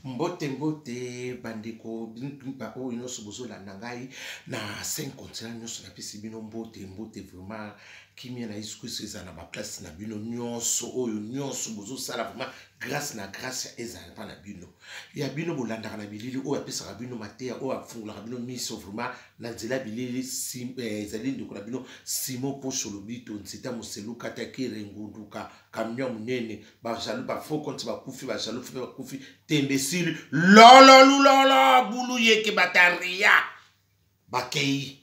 Mbote mbote bandeko ba o ino subuzo la nangai na 5 continents nyonso na pesi bino mbote mbote vraiment kimia na Yesu Kristo eza na ba place na bino nyonso oyo nyonso buzo sala vraiment grâce na grâce eza pa na bino ya bino bolandaka na bilili oyo apesa bino mateya oyo afungula bino miso vraiment na nzela bilili ezali ndeko na bino Simon Pocho Lobito nzita moselu kataki rengunduka kamnya munene ba jalu ba faux compte ba kufi ba jalu ba kufi tembesili lolo lulolo bulu yeke bataria bakei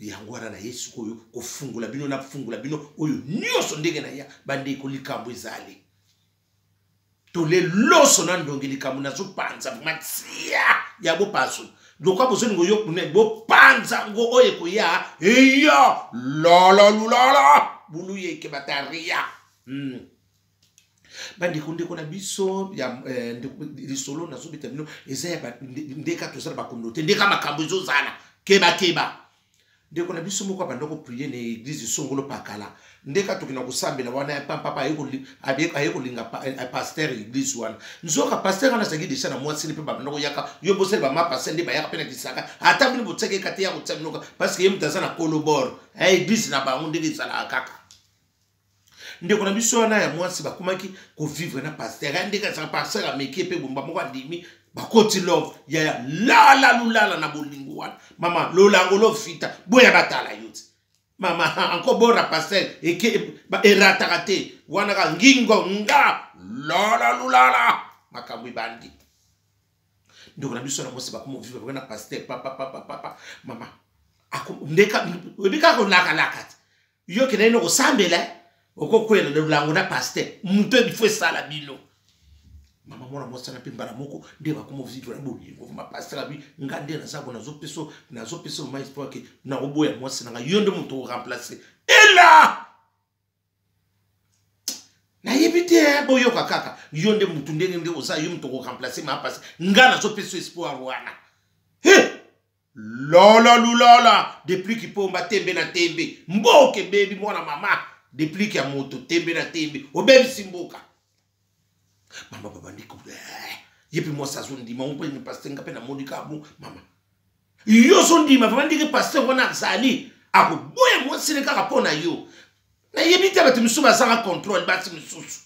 yangwara na Yesu koyo kofungula bino na fungula bino oyo nyonso ndenge na ya bande ko likambo ezali to le loso na ndonge likambo na zo panza matia ya bo paso lokwa bozoni ngo yokune bo panza ngo oye ko ya eyo lolo lulolo bulu yeke bataria bandi kunde kona biso ya lisolo na zobita bino ezaya ndeka tozala ba communauté ndeka makambo ezozala keba ndeko na biso moko bandoko prier na église songolo pakala ndeka tokina kusambela wana papa ayeko linga pasteur église wana nzoka pasteur ana sagi desha na mwasi ni pe bandoko yaka yo bosel ba ma pasteur ndi ba yaka pena kisaka ata bino botseke kate ya kutsaminoka parce que yemutaza na kolobor église na bango ndenge sala kaka ndeko na biso wana ya mwasi bakumaki ko vivre na pasteur ndeka sa pasteur ameki pe bomba moko ndimi bakoti love ya la lulala na bolingo wana mama lolango lo fita boya batala yote mama encore bora pasteur eke ba eratakate wana ka ngingo nga la lulala makambo bandi ndeko na biso na mwasi bakumo vivre na pasteur papa mama ndeka webika ko laka yo kene no sambela okokwela lolango na pasteur mutwe bifo sala bino mama mwana mwasa na pimbara moko nde bakomo vivre na bolingo ma pasteur bi ngande na sabo na zopeso ma espoir ke na oboya mwasi na yonde muto remplacer ela na yebite boyo kaka yonde mutu ndenge nde oza yo muto ko remplacer ma pasteur ngana zopeso espoir wana lola lulala depuis ki pomba tembe na tembe mboke baby mwana mama depuis ki ya moto tembe na tembe obebi simboka mama baba ndiko yepi moi ça zone ndima on peut ne pasteur ngape na monika bu mama yo zone ndima vraiment ndike pasteur wana zali ako boye moi sine kaka pona yo na yebi te bati misuba sanga contrôle bati misusu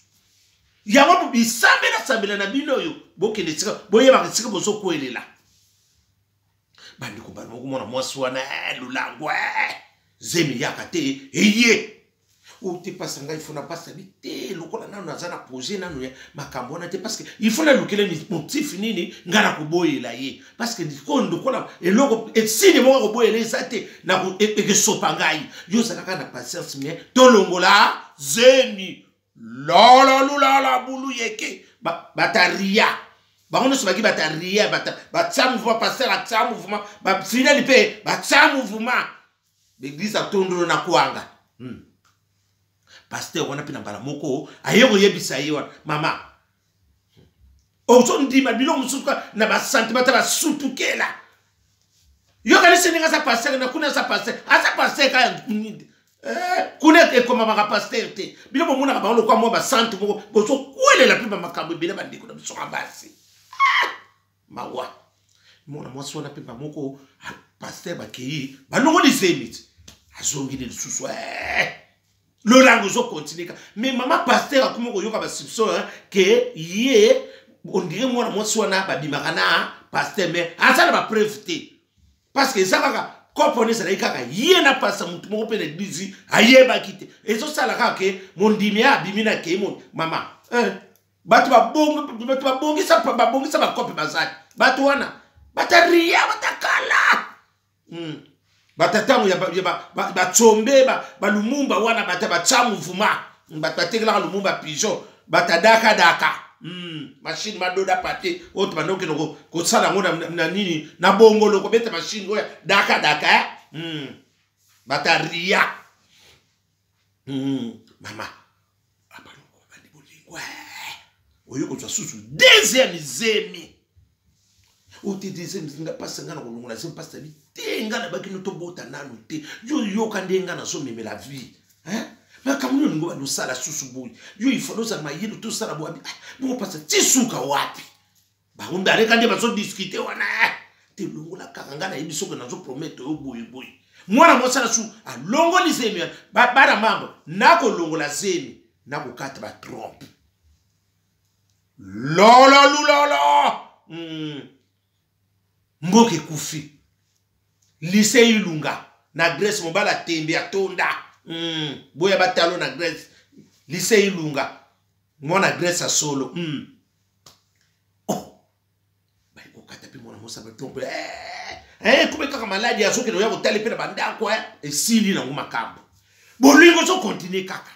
ya wabu bisambela na bino yo bokende sika boye ba sika bozo koelela bandiko ba moko mona moi swana lulango zemi yakate eye ou te passe nga il faut na pas habiter lokola nanu nazana projet nanu ya makambo na te parce que il faut na lukele ni motif nini ngana kuboyela ye parce que ndikondo kola eloko esine mo ko boyela esate na ko ekesopa ngai yo saka na patience mais tolongola zemi la lulala bulu yeke bataria bangono so baki bataria batsa mouvement passer atsa mouvement ba final pe batsa mouvement l'église atondolo na kuanga pasteur wana pina mbala moko ayeko yebisa yewa mama ozo ndima bilo musuka na ba sentiment ba sutukela yo kana seninga sa pasteur na kuna sa pasteur asa pasteur ka kuna ke koma ba pasteur te bilo mo mona ba lo kwa mo ba sente moko bozo kwele la piba makambo bile bandiko na biso basi mawa mona mo so na piba moko pasteur ba kei ba longo li zemit azongi le susu le langue zo continue mais maman pasteur akuma ko yoka ba soupçon que yé on dirait moi swana ba bimakana pasteur mais asa ba preuve parce que ça kaka kopone ça kaka yé na pasteur mutu moko pe l'église aye ba kite et ça sala kaka ke mon dimia bimina ke mon mama batu ba bongi sa ba kope bazali batu wana bataria batakala batatango ya ba tsombe ba lumumba wana bata ba tsamu vuma batekela lumumba pigeon batadaka machine madoda pate autre banoke no ko sala ngona na nini na bongolo ko beta machine oya daka bataria mama abaloko bandi bolingwa oyo ko susu deuxième zemi ou te deuxième nga passa ngana ko ngona sem passa bi tenga na baki no to bota nanu te yo kandenga na so meme la vie Mais quand nous nous nous ça la sous-boui, il faut nous amayer tout ça la bois. Bon parce que tisuka wapi. Ba on dare quand ils vont discuter wana. Te longo la karanga na ibiso que nazo promettre au boui. Moi na mosa la sous a longo li zemi ba na mambo na ko longo la zemi na ko kata ba trompe. Lolo. Mboke kufi. Lycée Ilunga na Grèce mobala tembe atonda. Boya batalo na Grèce. Lycée Ilunga. Moi na Grèce a solo. Oh. Ba ko kata pe mona mosa ba trompe. Comme kaka maladi ya soki no ya ko tali pe na banda ko e sili na nguma kambo. Bolingo so continue kaka.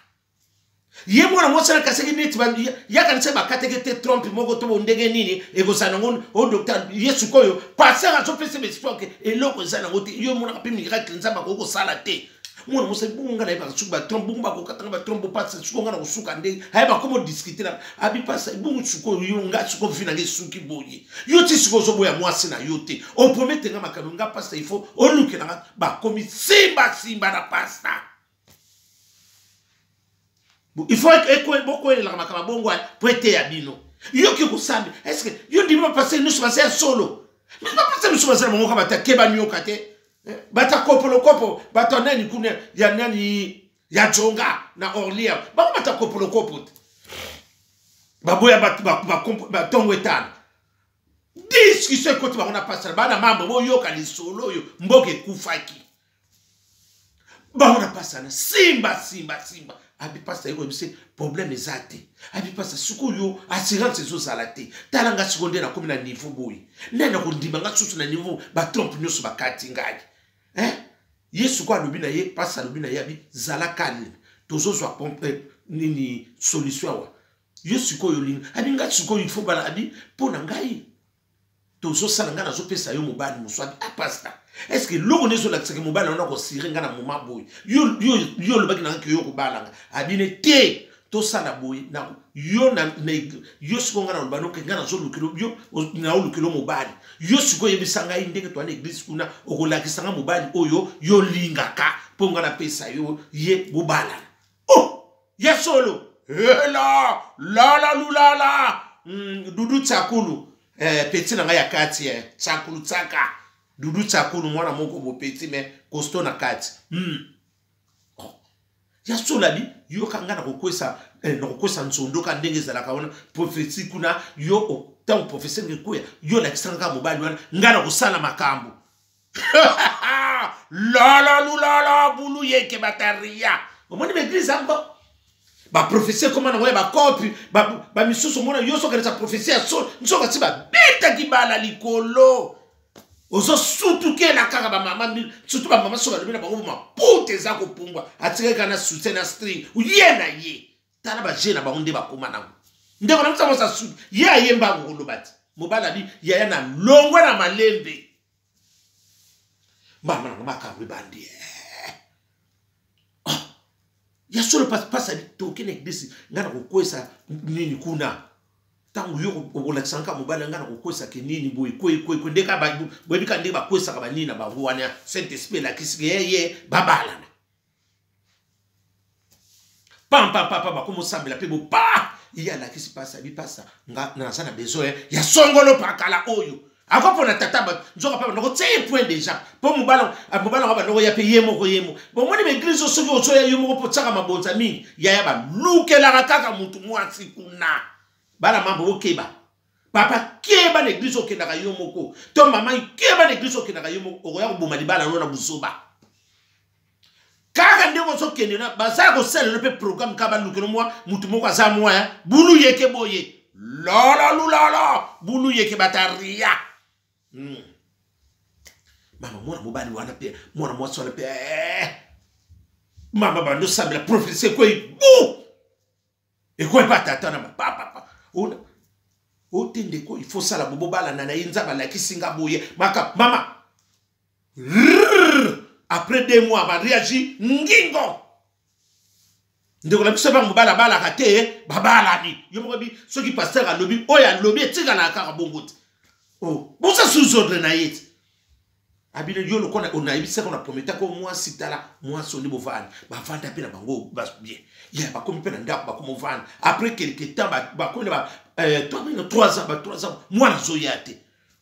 Ye mwana mosa na kaseki neti ba ya kanise ba kateke trompe moko to ndenge nini e ko sana ngon o docteur Yesu koyo passer a so pese be stock e loko sana ngoti yo mwana ka pe miracle nzamba ko sala te. Mwana mosa bunga na ba suka trompe bunga ko katanga ba trompe passe suko ngana ko suka ndenge ha ba komo discuter na abi passa bunga suko yo nga suko vina nge suki boyi yo ti suko so boya mwasi na yote o promete nga makalo nga passa il faut o luke na ba komi simba na pasta. Il faut que beaucoup de la makama bongo prêter à bino. Yo ki kusambi. Est-ce que yo ndi pas passer nous passer solo. Mais pas passer nous passer mon kama ta keba nyo kate. Bata kopo bata nani kuna ya nani ya jonga na Orlia. Ba bata kopo. Baboya ba tongo etana. Discussion côté ba on a passé ba na mambo bo yo kali solo yo mboke kufaki. Ba on a passé na simba. Abi pasa yiko bise problème ezate abi pasa suko yo assurance zo salate talanga secondaire na komi na niveau boy nena ko ndima nga susu na niveau ba trompe nyoso ba kati ngai yesu kwa lobi na ye pasa lobi na ye abi zala kalme tozo zo pompe nini solution wa yesu ko yo linga abi nga suko il faut bala abi pona ngai tozo sala nga na zo pesa yo mobali muswabi apasta. Est-ce que l'on est sur la sécurité mobile on a aussi rien à moment boy yo le bagi na que yo ko balanga abine te to sana boy na yo na yo siko ngana lobano ke ngana zo lukilo yo na lukilo mobile yo siko yebisanga indeke to na église kuna okolakisanga mobile oyo yo lingaka po ngana pesa yo ye bobala ya solo la dudu tsakulu petit na ya kati tsakulu tsaka Dudu Tsakulu mwana moko bo petit mais costaud na kati. Ya solabi yo kanga na kokwesa nsondo ka ndenge za la kaona prophétie kuna yo tant professeur ngekuya yo la kisanga mobali wana ngana kusala makambo. La bulu yeke bataria. Omoni l'église amba. Ba professeur comment na ba copie ba misusu mona yo so ka prophétie ya so nso ka tiba beta kibala likolo. Ozo surtout que la kaka ba mama surtout ba mama so ba lobina ba ko ma pute za ko pungwa atike kana soutien na string u yena ye tana ba jena ba onde ba koma na ndeko na mtsa sa su ye ayemba ko lobati mobala bi ya na longwa na malembe mama na makamwe bandi ya solo pasa to kene disi ngana ko kwesa nini kuna tangu yo ko la sanka mobala ngana ko kwesa ke nini boy ko ndeka ba boy bika ndeba kwesa ka banina ba wana Saint Esprit la kisige ye babala pam ba ko mosambela pe bo pa iya la kisi pasa bi pasa nga na sana besoin ya songolo pakala oyo ako na tata ba nzoka pa ndoko tse point déjà po mobala ba ndoko ya pe yemo bon moni me église so ko so ya yemo ko tsaka mabonza mingi ya ba lukela kaka mutu mwasi kuna bala mambo okeba papa keba na église okenda ka yo moko to mama keba na église okenda ka yo moko oya ko boma libala no na busoba kaka ndeko so kende na baza ko sel le pe programme ka ba lukelo moi mutu moko aza moi bulu yeke boye la bulu yeke bataria mama mwana mobali wana pe mwana mwasi wana pe mama bando sabela prophétie ko bu e ko pa tata na papa ona otende ko il faut ça la bobo bala na inza bala kisinga boye maka mama après 2 mois ba réagi ngingo ndeko la biso ba mobala bala kate babala ni yo mo bi so ki pasteur a lobi oya lobi etika na kaka bongote bon ça sous ordre na yet abile yo le kona on a ibisa qu'on a prometté ko moi sitala moi soni bovani ba vanda pe na bango ba bien ya ba komi pe na ndako ba komo vanda après quelque temps ba komi ba 3 ans ba 3 ans moi na zoyate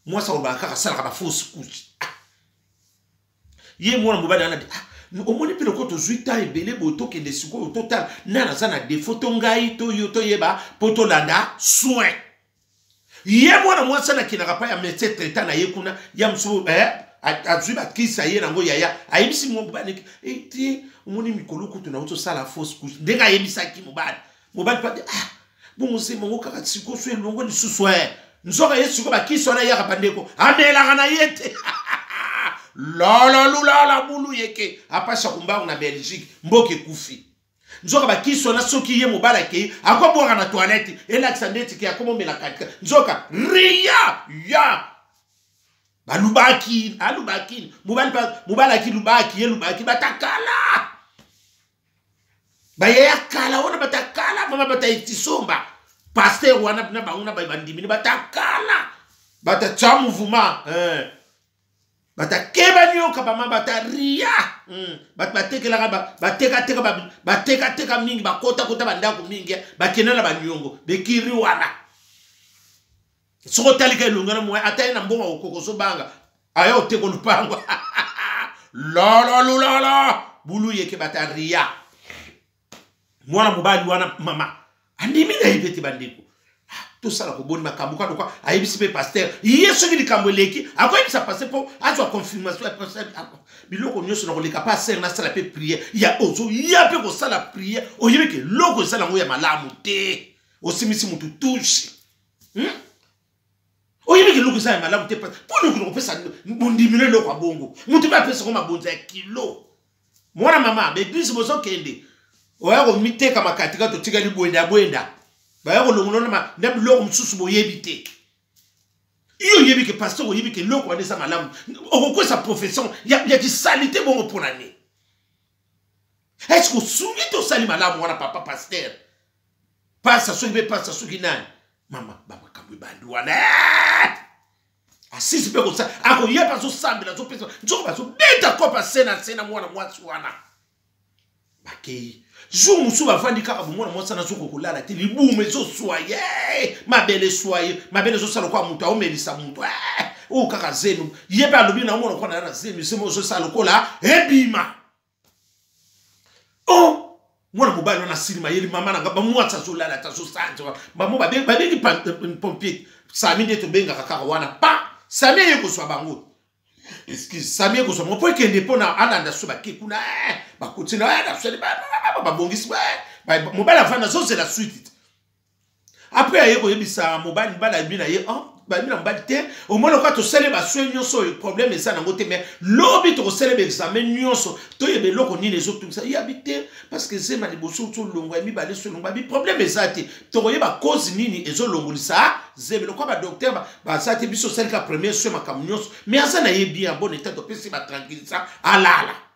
moi ça on ba kaka sala ba fausse couche ye moi na mobali ana au moins pe le koto zuita ebele boto ke desiko au total na zana des photos ngai to yo to yeba poto landa soin ye moi na moi sana kinaka pa ya médecin traitant na ye kuna ya mso azwi bakisa ye nango yaya ayebisi mobali eti omoni mikolo kutu na sala fausse couche ndenga ayebisaki mobali pa bongo se mongo kaka siko so elongo lisusu nzoka ye siko bakisa na yaka bandeko amelaka na ye te la bulu yeke apasha kumbangu na Belgique mboke kufi nzoka bakisa na soki ye mobali ke akobwaka na toilette Alexander ki akomomela katika nzoka ria ya balubaki mobali aki lubaki ye lubaki batakala baya kala wana batakala mama batayitisomba pasteur wana na bauna bandimini batakala batacha mouvement batakeba nyoka bama bataria batekela bateka mingi bakota bandako mingi bakenela banyongo bekiri wana soko talika elungana mwe ata na mbongo okokoso banga ayo teko lupango la bulu yeke bataria mwana mobali wana mama andimi na ibeti bandiko tout ça la ko boni makambo ka dokwa ayebisi pe pasteur yeso ki likambo leki akoyebisa pasteur po azwa confirmation biloko nyoso na koleka pasteur na sala pe prière ya ozo ya pe ko sala prière oyebeke loko sala ngo ya malamu te osimisi mutu touche oyebeke loko sala malamu te po loko pesa bondimile loko abongo mutu ba pesa ko mabonza kilo mwana mama be église bozo kende oya ko miteka makatika to tika libwenda baya ko longono na ndabilo msusu boyebite iyo yebike pasteur yebike loko wanesa malamu okokwesa profession ya kisalite bongo ponane est-ce que souvi to sali malamu wana papa pasteur pasa soki nani mama baba kamwe bandu wana asisi pe ko sa ako yepa so sambela so pesa nzoba so beta kopa sena mwana mwatsi wana bakei jour musu bafandi kaka bomona mwasa na soko kolala te libume zo soye mabele zo sala kwa mutu aomelisa mutu o kaka zenu yebe alobi na mona kwa na zenu semo zo sala kola ebima oh mwana mobali na silima yeli mama na ba mwasa zo lala ta zo sanje ba mo ba bengi pompier sami de to benga kaka wana pa sami yeko so bango excuse sami yeko so mo po kende pona ananda so ba kikuna ba kutina na so ba bongisi ba mobali afana so c'est la suite après ayeko yebisa mobali bala bina ye ba bina mobali te au moins quand to sele ba soignon so problème ça na ngote mais lobi to sele ba examen nyonso to yebe loko ni les autres ça y habiter parce que c'est maliboso to longwa mi bale so longwa bi problème ça te to yeba cause nini ezo longolisa zebe lokwa ba docteur ba ça te biso sele ka premier so makamnyonso mais ça na yebi en bon état to pesi ba tranquille ça alala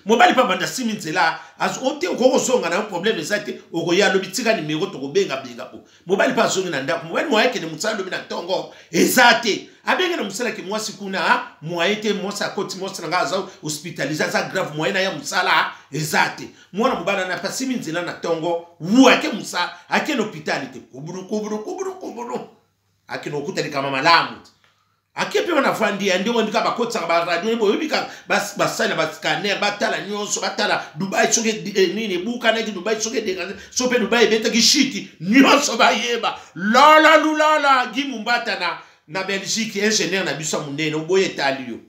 mobali pa banda siminzela az ote okoko songa na problème ezate okoya lobi tika numéro to kobenga po mobali pa zongi na ndako mobali moyeke ne mutsala lobi na tongo ezate abenge na musala ke mwasi kuna moyete mosa koti mosa nga za hospitaliser za grave moyena ya musala ezate mwana mobali na pa siminzela na tongo wuake musa ake no hospitalite kuburu ake no kutali kama malamu akepe wana fandi ndio ndika bakotsa ba radio bo yobika basala ba scanner batala nyonso batala Dubai soke nini buka na ki Dubai soke de sope Dubai beta gishiti nyonso ba yeba la gimumbata na Belgique ingénieur na biso munene oboye talio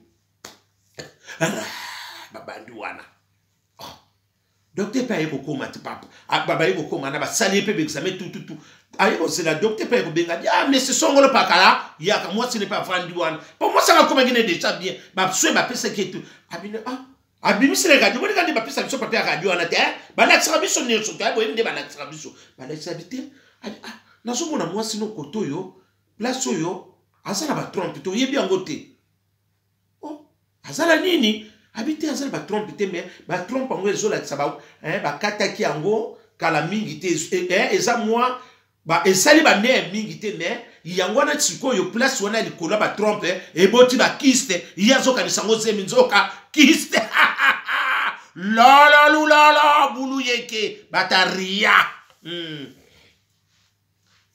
babandu wana docteur pa yeko koma ti papa baba yeko koma na ba sali pe examen tout ayo c'est la docteur pa yeko benga mais ce sont le pakala ya ka moi ce n'est pas vendu wana pour moi ça va comme ngine déjà bien ba so ba pesa ketu abimi sele radio boni kandi ba pesa biso papier radio wana te ba la tsara biso ne so ta bo yende ba la tsara biso ba la tsabite na so mona moi sino koto yo place yo asala ba trompe to yebi angote azala nini habité azala ba trompe te mais ba trompe ngo ezola tsaba ba kataki ango kala mingi te eza moi ba esali ba ne mingi te mais yango wana sikoyo place wana likolo ba trompe eboti ba kiste yazokanisa ngo zemi nzoka kiste la lulala bulu yeke bataria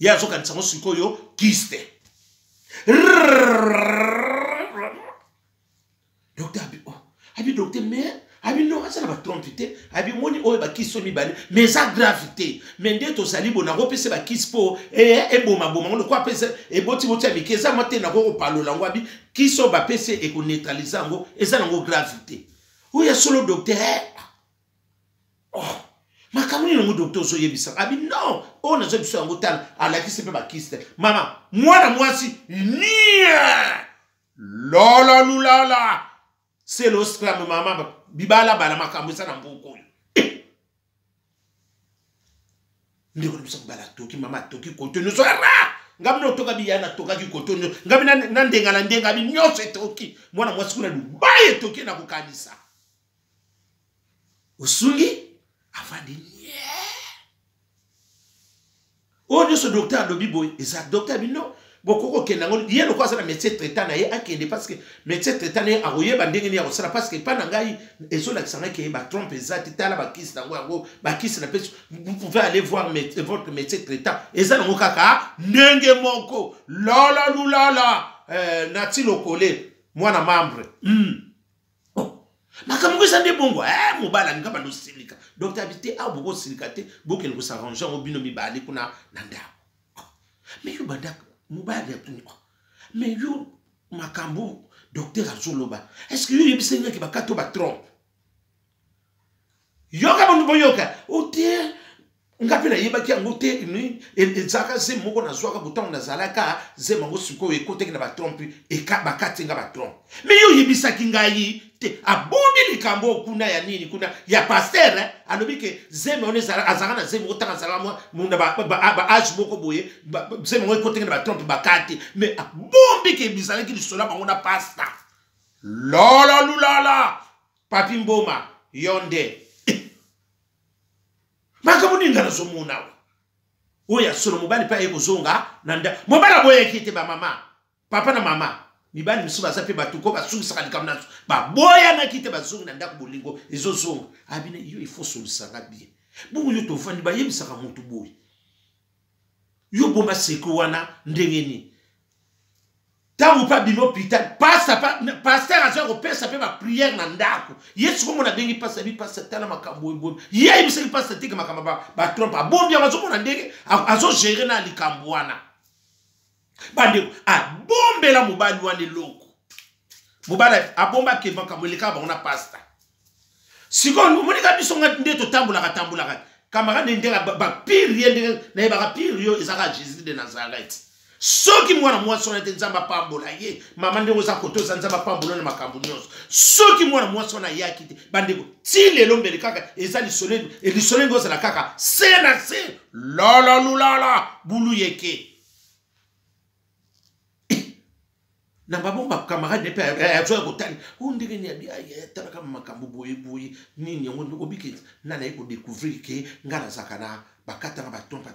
yazokanisa ngo sikoyo kiste docteur abi docteur mais abi non ça va tromper abi moni oyo ba kiso mi bale mais ça gravité mais ndeto sali bona ko pese ba kispo e boma ngo ko pese e boti amike za mote na ko palola ngo abi kiso ba pese e ko neutraliser ngo eza ngo gravité oya solo docteur makamuni no docteur so yebisa abi non on a zo biso ngo tal ala kisi pe ba kiste mama mwana mwasi nia la lulala c'est le scram maman bibala bala makambo sana mboko ndiko bisa bala toki mama toki kotonyo so ra ngamno toka biyana toka ki kotonyo ngamina nandenga la ndenga bi nyose toki mwana mwasi kuna dubaye toki na kukanisa usungi afandi on ce docteur do biboy et ça docteur bino bokoko kenango yelo kwa sana médecin traitant na ye akende parce que médecin traitant na aroye bandenge ni akosala parce que pana ngai ezo la kisanga ke ba trompe ezati tala ba kisi nango ba kisi na pesi vous pouvez aller voir votre médecin traitant eza nango kaka ndenge moko la lulala nati lokole mwana membre makambo ezande bongo mobala ngaba no silika docteur habité a boko silika te bokele ko s'arranger au bino mibali kuna nanda mais yo bandaka mobile mais yo makambo docteur azoloba est-ce que yo yebisenga ki bakato ba trompe yoka bantu boyoka ote ngapela yebaki yango te ni ezaka se moko na zwaka bouton na zalaka ze mango siko ekote na ba trompe e ka bakati nga ba trompe mais yo yebisaki ngai te abondi likambo kuna ya nini kuna ya pasteur alobi ke zeme on ezala azaka na zeme otanga zala mo munda ba age boko boye zeme ngo ekote na ba trompe bakati mais abombi ke bizala ki lisola bango na pasta la lulala papi mboma yonde makamuni ngana so mona oya solo mobali pa ekozonga nanda mobala boye kite ba mama papa na mama mibali misuba sape batuko basungisa likamna ba boya na kite bazonga nanda ku bolingo ezozonga abine yo il faut solution bien bungu yo to fandi ba yebisaka mutu boye yo bomba seko wana ndengeni tangu pa bimo hôpital pasteur azo ko pesa pe ba prière na ndako yesu ko mona bengi pasa bi pasa tala makambo ebo ye bi se pasa tika makambo ba trompe bombi azo mona ndenge azo gérer na likambo wana bande bombe la mobali wana loko mobali abomba ke makambo leka ba ona pasta sikondo moni ka biso ndeto tambula camarade ndenge ba pire ndenge na ba pire yo ezaka Jésus de Nazareth soki mwana mwasi wana te nzamba pambola ye mama ndeko za koto za nzamba pambola na makambo nyonso soki mwana mwasi wana yaki te bandeko ti lelo mbele kaka eza lisole ngoza la kaka se na se la lulala bulu yeke na babomba camarade ne pe azo ko tani ndenge ni abi tala kama makambo boye nini yango ndiko biketi nana iko découvrir ke ngana zakana bakata na batompa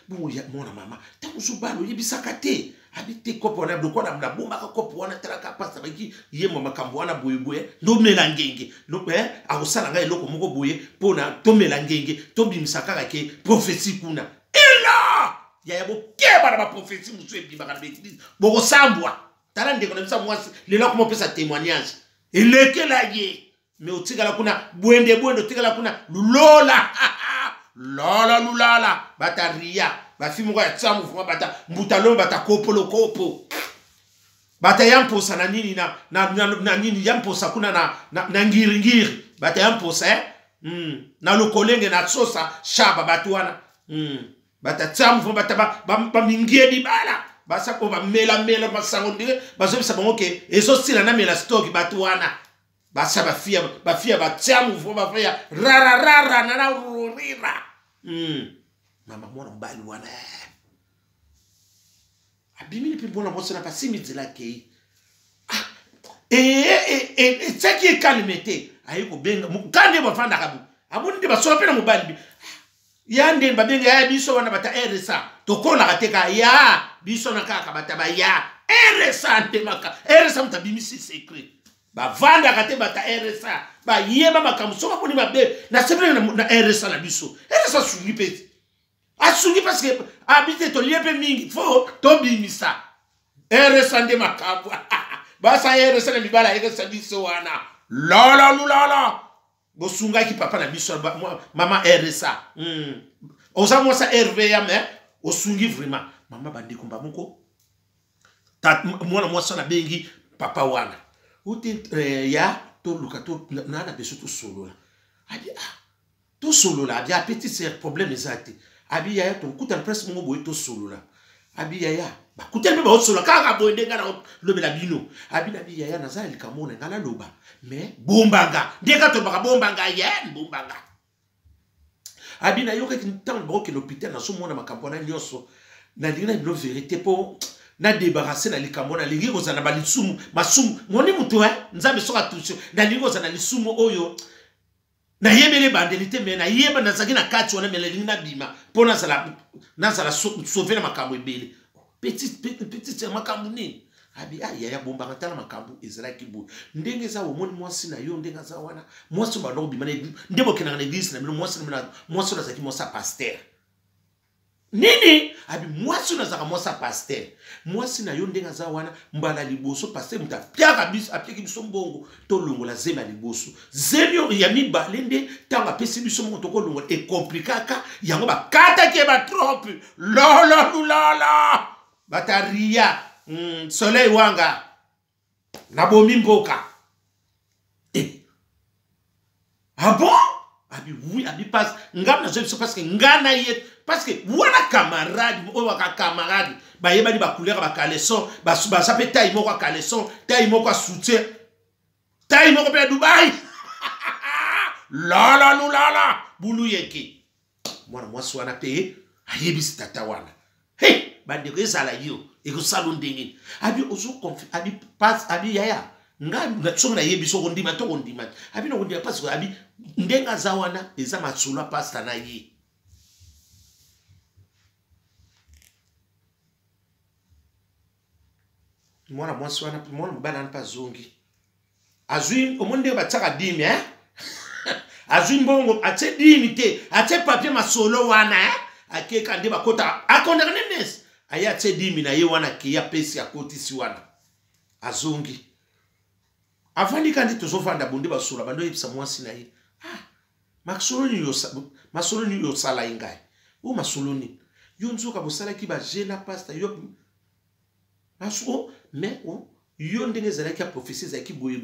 bon ya mona mama takuzubalo yebisaka te habite kopo na bloko na bomba ka kopo wana traka pasta baki ye mama kambo wana boyeboye ndo mela ngenge no akosala ngai eloko moko boye pona to mela ngenge to bimisaka ka ke prophétie kuna ela ya bo keba na ba prophétie musu ebiba kana bêtise boko sambwa tala ndeko na bisa mwasi lelo ko mopesa témoignage elekela ye mais otikala kuna bwende otikala kuna lulola la lulala bataria bafimu kwa tsamu fuma bata mbutalo bata kopo bata yamposa na nini na nini yamposa kuna na ngiri bata yamposa na lokolenge na sosa shaba batuana bata tsamu fuma bata ba mingie di bala basa ko ba mela basango ndike bazo bisa bango ke ezo sila na mela stock batuana basa bafia batsamu fuma bafia rara na rurira mama mwana mbali wana abimini pe bona bossa na pasi mizela ke tsaki e calmete ayiko benga mukande bafanda kabu abuni de basola pe na mobali bi yande babenga ya biso wana bata RSA tokola kateka ya biso na kaka bataba ya RSA temaka RSA mutabimisi secret ba vanda kate bata RSA ba yeba makambo so baponi mabe na sebele na RSA na biso RSA sungi peti asungi parce que habite to liepe mingi fo to bimisa RSA nde makambo basa RSA na mibala RSA biso wana la bosunga ki papa na biso mama RSA oza moi ça RVA mais osungi vraiment mama bandi komba moko mwana mwasi na bengi papa wana ute ya to luka to na beso to solola abi to solola abi petit c'est problème exact abi ya to kuta presse mo boy to solola abi ya ba kuta be ba solola kaka boy ndenga na lobela bino abi na bi ya na za likamona ngala loba mais bombanga ndeka to baka bombanga ya bombanga abi na yoke kintan bro ke l'hôpital na so mona makambo na nyoso na lina no vérité po na débarrasser na likambo na lingi kozana ba lisumu masumu ngoni mutu nzambe soka touche na lingi kozana lisumu oyo na yebele bandelité mais na yeba na zaki na kati wana mele lingi na bima pona sala sauver na makambo ebele petit makambo nini abi ya bomba ngata makambo ezalaki bo ndenge za omoni mwasi na yo ndenge za wana mwasi ba no bima ndebo kina na église na bino mwasi na zaki mwasa pasteur nini abi mwasi na zaka mwasa pasteur mwasi na yo ndenga za wana mbala liboso pasteur mutapia biso apieki biso mbongo to longola zema liboso zemio ya mibale nde tanga pesi biso mbongo to longola e komplikaka yango bakata ke ba trop la bataria soleil wanga na bomi mboka ah bon abi oui abi passe ngam na je parce que ngana yet parce que wana camarade o waka camarade ba yeba di ba couleur ba caleçon ba ça peut taille moko caleçon taille moko soutien taille moko pe Dubaï la bulu yeki mwana mwasi wana pe ayebi tata wana hey bande ko ezala yo e ko salon ndenge abi ozo confi abi passe abi yaya nga so na yebi so ndima to ndima abi no ndima parce que abi ndenga za wana eza matsula pasta na ye mwana mwasi wana mwana mbana npa zongi azui omonde bataka dimi azui mbongo ate dimi te ate papier masolo wana akeka nde bakota akonda nemes aya ate dimi na ye wana ke ya pesi akoti si wana azongi avandi kandi tozofanda bonde basula bando yebisa mwasi na ye masoloni yo sala ingai o masoloni yo nzoka bosala ki ba jena pasta yo aso mais yo ndenge zalaki a prophétie zaki boye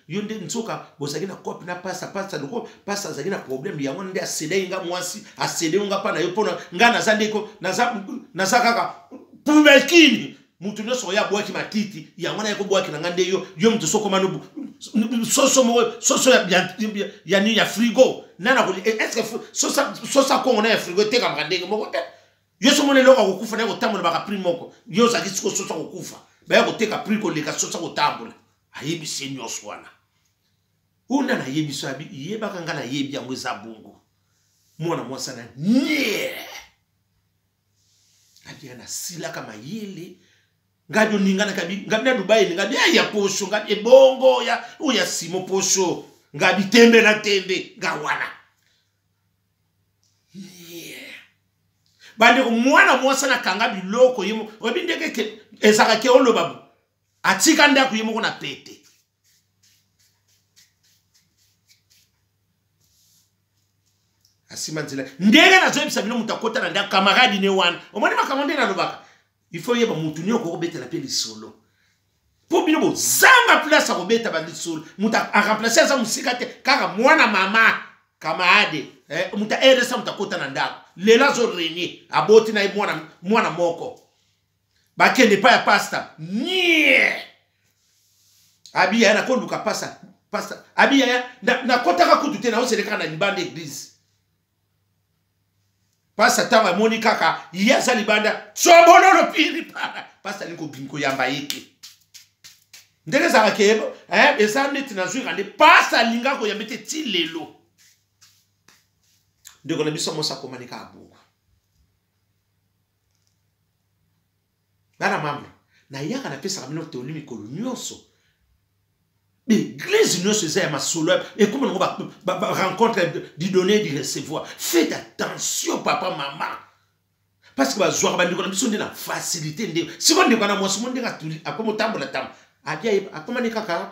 yo ndenge nzoka bosaki na copie na pasta loko pasta zaki na problème ya ngonde a cédé nga mwasi a cédé nga pa na yo pona nga nazandeko naza kaka pumekini mutu no so ya boaki matiti ya ngona yako boaki na ngande yo mtu soko manu soso ya ni ya frigo nana ko est-ce que sosa ko ngona ya frigo te ka ngande moko te yo so mone loka ko kufa na ko tambola baka prix moko yo zaki siko sosa ko kufa ba ya ko teka prix ko leka sosa ko tambola ayebi senyo swana una na yebi so abi yeba kanga na yebi yango za bungu mwana mwasa na nye abi ana sila kama yele ngadio ningana kabi ngabi na Dubai ngabi ya posho ngabi bongo ya uya simo posho ngabi tembe na tembe ngawana bande ko mwana mwasa na kanga biloko yimo obindeke ke ezaka ke olobabu atika ndako yimo na pete asimanzila ndenge na zoebisa bino mutakota na ndako camarade ne wana omoni makamande na lobaka il faut yeba mutu ni ko beta la peli solo pour bino bo zanga place ko beta ba solo muta a remplacer ça musika te kaka mwana mama camarade muta RSA mutakota na ndako lela zo renier aboti na mwana moko bakende pa ya pasta nie abi ya na ko luka pasta abi ya na kota ka kutu te na oseleka na libande église pasta tanga moni kaka yasa libanda sobono lo piri para pasta niko binko yamba yeke ndenge za kebo esa neti na zwi rande pasta linga ko yambete ti lelo ndeko na biso mosa komanika abuko bana membre na yaka na pesa kamino théorie mikolo nyonso l'église nyonso eza ya masolo et comme on va rencontre du donner du recevoir. Faites attention papa maman parce que bazwa ba ndiko na biso ndina facilité ndeko siko ndeko na mwasi ndeka tuli akomo tambola tam abia akoma kaka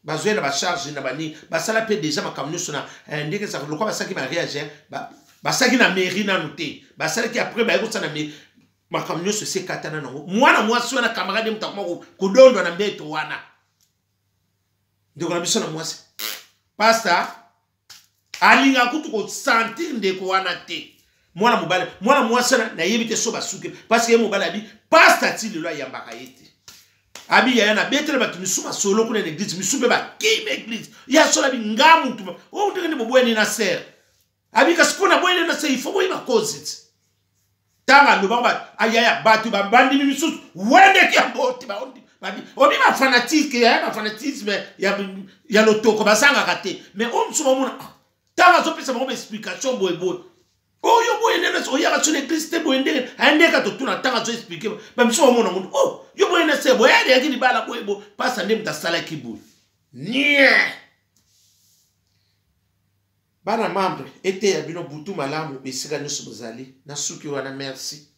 bazwe na ba charge na bani basala pe déjà makamno sona ndeke ça lokwa basaki ba réagir basaki na mairie na noté basala ki après ba yoko sana mais makamno se se katana nango mwana mwasi wana camarade mutakoma ko dondo na mbeto wana ndeko na biso na mwasi pasta alinga kutu ko sentir ndeko wana te mwana mwasi na yebite so basuke parce que mobala abi pasta ti lelo yambaka yete abi ya na betre ba tumisuma solo kuna l'église misube ba kim église ya sola bi ngamu tuma o ndenge ni bobweni na ser abi ka spona bweni na ser il faut boyima cause tanga ndo ba ayaya batu ba bandi misusu wende ki amboti ba ondi ma fanatique ya ma fanatisme ya lotoko basanga kate mais on msuma mona tanga zo pesa mo explication boy oh yo boy nena so ya sur l'église te boy ndenge andeka to tuna tanga zo expliquer ba msuma mona mundu oh yo boy na se boy ya kini bala boy bo pasa ndem ta sala kibu nie bana membre ete ya bino butu malamu besika nyoso bozali na suki wana merci